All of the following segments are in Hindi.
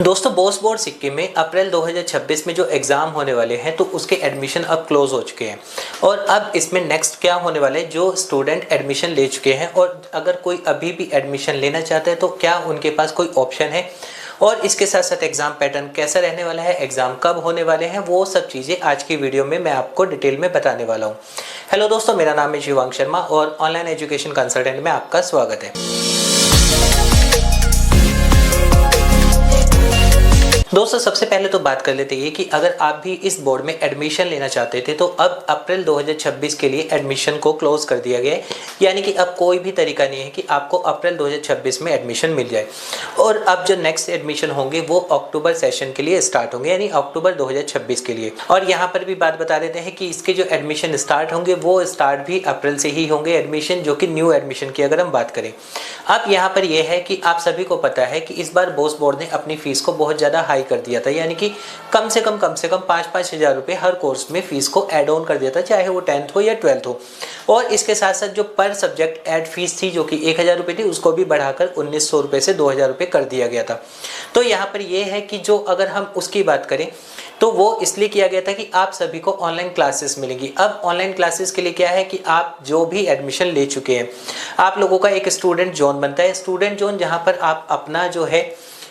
दोस्तों बोस बोर्ड सिक्किम में अप्रैल 2026 में जो एग्ज़ाम होने वाले हैं तो उसके एडमिशन अब क्लोज़ हो चुके हैं और अब इसमें नेक्स्ट क्या होने वाला है। जो स्टूडेंट एडमिशन ले चुके हैं और अगर कोई अभी भी एडमिशन लेना चाहता है तो क्या उनके पास कोई ऑप्शन है, और इसके साथ साथ एग्ज़ाम पैटर्न कैसा रहने वाला है, एग्ज़ाम कब होने वाले हैं, वो सब चीज़ें आज की वीडियो में मैं आपको डिटेल में बताने वाला हूँ। हेलो दोस्तों, मेरा नाम है शिवांग शर्मा और ऑनलाइन एजुकेशन कंसल्टेंट में आपका स्वागत है। दोस्तों सबसे पहले तो बात कर लेते हैं कि अगर आप भी इस बोर्ड में एडमिशन लेना चाहते थे तो अब अप्रैल 2026 के लिए एडमिशन को क्लोज कर दिया गया है। यानी कि अब कोई भी तरीका नहीं है कि आपको अप्रैल 2026 में एडमिशन मिल जाए। और अब जो नेक्स्ट एडमिशन होंगे वो अक्टूबर सेशन के लिए स्टार्ट होंगे, यानी अक्टूबर 2026 के लिए। और यहाँ पर भी बात बता देते हैं कि इसके जो एडमिशन स्टार्ट होंगे वो स्टार्ट भी अप्रैल से ही होंगे एडमिशन, जो कि न्यू एडमिशन की अगर हम बात करें। अब यहाँ पर यह है कि आप सभी को पता है कि इस बार बोस बोर्ड ने अपनी फीस को बहुत ज़्यादा हाई कर दिया था, यानी कि कम से कम 5-5 हज़ार रुपये हर कोर्स में फीस को ऐड ऑन कर दिया था, चाहे वो 10th हो या 12th हो। और इसके साथ साथ जो पर सब्जेक्ट ऐड फीस थी जो कि 1000 रुपये थी, उसको भी बढ़ाकर 1900 रुपये से 2000 रुपये कर दिया गया था। तो यहाँ पर यह है कि जो अगर हम उसकी बात करें तो वो इसलिए किया गया था कि आप सभी को ऑनलाइन क्लासेस मिलेंगी। अब ऑनलाइन क्लासेस के लिए क्या है कि आप जो भी एडमिशन ले चुके हैं, आप लोगों का एक स्टूडेंट जोन बनता है। स्टूडेंट जोन जहाँ पर आप अपना जो है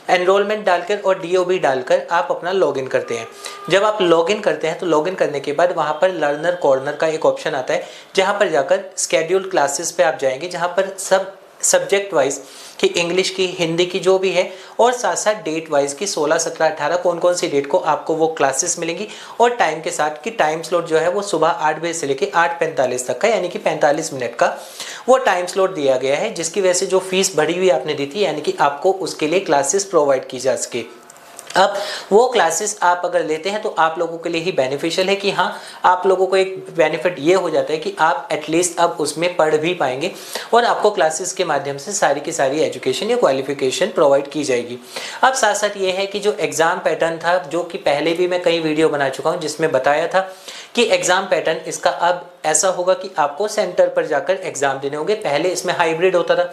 एनरोलमेंट डालकर और डीओबी डालकर आप अपना लॉगिन करते हैं। जब आप लॉगिन करते हैं तो लॉगिन करने के बाद वहाँ पर लर्नर कॉर्नर का एक ऑप्शन आता है, जहाँ पर जाकर स्केड्यूल्ड क्लासेस पे आप जाएंगे, जहाँ पर सब सब्जेक्ट वाइज कि इंग्लिश की, हिंदी की जो भी है, और साथ साथ डेट वाइज की 16, 17, 18 कौन कौन सी डेट को आपको वो क्लासेस मिलेंगी। और टाइम के साथ कि टाइम स्लॉट जो है वो सुबह 8 बजे से लेकर 8:45 तक का, यानी कि 45 मिनट का वो टाइम स्लॉट दिया गया है, जिसकी वजह से जो फीस बढ़ी हुई आपने दी थी, यानी कि आपको उसके लिए क्लासेस प्रोवाइड की जा सके। अब वो क्लासेस आप अगर लेते हैं तो आप लोगों के लिए ही बेनिफिशियल है कि हाँ, आप लोगों को एक बेनिफिट ये हो जाता है कि आप एटलीस्ट अब उसमें पढ़ भी पाएंगे और आपको क्लासेस के माध्यम से सारी की सारी एजुकेशन या क्वालिफिकेशन प्रोवाइड की जाएगी। अब साथ साथ ये है कि जो एग्ज़ाम पैटर्न था, जो कि पहले भी मैं कई वीडियो बना चुका हूँ जिसमें बताया था कि एग्ज़ाम पैटर्न इसका अब ऐसा होगा कि आपको सेंटर पर जाकर एग्ज़ाम देने होंगे। पहले इसमें हाइब्रिड होता था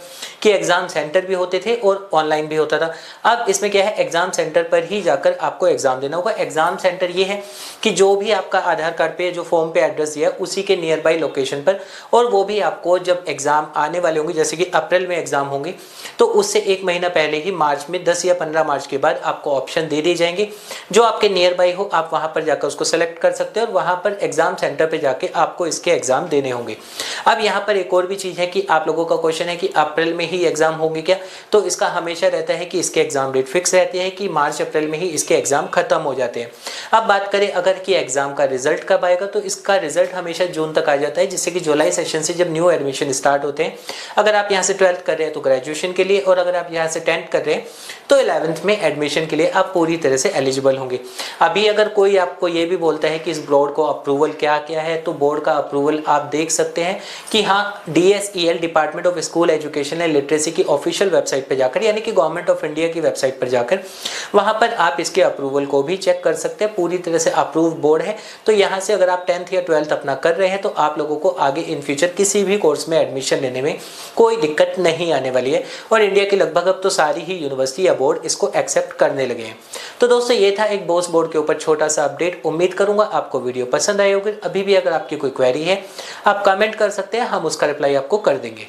कि एग्ज़ाम सेंटर भी होते थे और ऑनलाइन भी होता था। अब इसमें क्या है, एग्ज़ाम सेंटर पर ही जाकर आपको एग्ज़ाम देना होगा। एग्ज़ाम सेंटर ये है कि जो भी आपका आधार कार्ड पे जो फॉर्म पे एड्रेस दिया है उसी के नियर बाई लोकेशन पर, और वो भी आपको जब एग्ज़ाम आने वाले होंगे, जैसे कि अप्रैल में एग्ज़ाम होंगे तो उससे 1 महीना पहले ही मार्च में 10 या 15 मार्च के बाद आपको ऑप्शन दे दिए जाएंगे। जो आपके नियर बाई हो आप वहाँ पर जाकर उसको सेलेक्ट कर सकते हैं और वहाँ पर एग्ज़ाम सेंटर पर जाके आपको इसके एग्ज़ाम देने होंगे। अब यहाँ पर एक और भी चीज़ है कि आप लोगों का क्वेश्चन है कि अप्रैल में ही एग्ज़ाम होंगे क्या, तो इसका हमेशा रहता है कि इसके एग्ज़ाम डेट फिक्स रहती है कि मार्च अप्रैल में ही इसके एग्ज़ाम खत्म हो जाते हैं। अब बात करें अगर कि एग्ज़ाम का रिजल्ट कब आएगा, तो इसका रिजल्ट हमेशा जून तक आ जाता है, जिससे कि जुलाई सेशन से जब न्यू एडमिशन स्टार्ट होते हैं, अगर आप यहाँ से 12th कर रहे हैं तो ग्रेजुएशन के लिए, और अगर आप यहाँ से 10th कर रहे हैं तो 11th में एडमिशन के लिए आप पूरी तरह से एलिजिबल होंगे। अभी अगर कोई आपको ये भी बोलता है कि इस बोर्ड को अप्रूवल क्या क्या है, तो बोर्ड का अप्रूवल आप देख सकते हैं कि हाँ, DSEL department of school education and literacy की ऑफिशियल वेबसाइट पर जाकर, यानी कि गवर्नमेंट ऑफ इंडिया की वेबसाइट पर जाकर वहाँ पर आप इसके अप्रूवल को भी चेक कर सकते हैं। पूरी तरह से अप्रूव बोर्ड है। तो यहाँ से अगर आप 10th या 12th अपना कर रहे हैं तो आप लोगों को आगे इन फ्यूचर किसी भी कोर्स में एडमिशन लेने में कोई दिक्कत नहीं आने वाली है। और इंडिया की लगभग अब तो सारी ही यूनिवर्सिटी या बोर्ड इसको एक्सेप्ट करने लगे हैं। तो दोस्तों ये था एक बोस बोर्ड के ऊपर छोटा सा अपडेट। उम्मीद करूंगा आपको वीडियो पसंद आई होगी। अभी भी अगर आपकी कोई क्वेरी है आप कमेंट कर सकते हैं, हम उसका रिप्लाई आपको कर देंगे।